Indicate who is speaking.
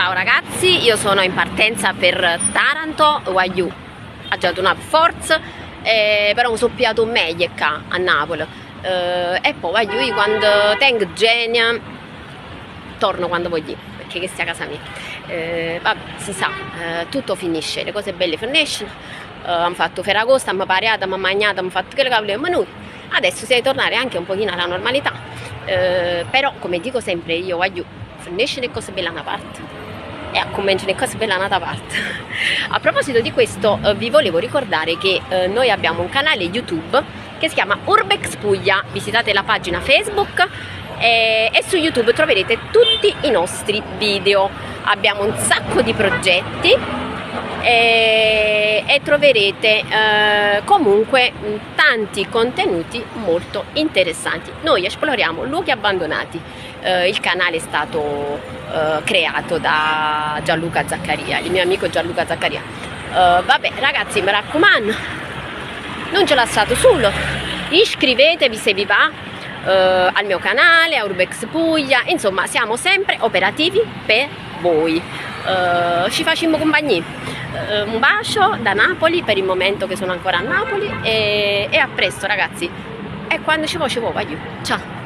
Speaker 1: Ciao ragazzi, io sono in partenza per Taranto, voglio a giornata forza, però mi sono piato meglio qua a Napoli e poi voglio quando tengo genia torno quando voglio, perché questa è casa mia. Vabbè, si sa, tutto finisce, le cose belle finiscono, hanno fatto Ferragosto, hanno pariato, hanno mangiato, hanno fatto quello che volevamo noi, adesso si deve tornare anche un pochino alla normalità, però come dico sempre io voglio finisce le cose belle da una parte e a convincere le cose belle da un'altra parte. A proposito di questo vi volevo ricordare che noi abbiamo un canale YouTube che si chiama Urbex Puglia, visitate la pagina Facebook e su YouTube troverete tutti i nostri video, abbiamo un sacco di progetti e troverete comunque tanti contenuti molto interessanti. Noi esploriamo luoghi abbandonati, il canale è stato creato da Gianluca Zaccaria, il mio amico Gianluca Zaccaria. Vabbè ragazzi, mi raccomando, non ce lasciate solo, iscrivetevi se vi va al mio canale, a Urbex Puglia, insomma siamo sempre operativi per voi, ci facciamo compagnia. Un bacio da Napoli, per il momento che sono ancora a Napoli, e a presto ragazzi, e quando ci vuoi, ciao.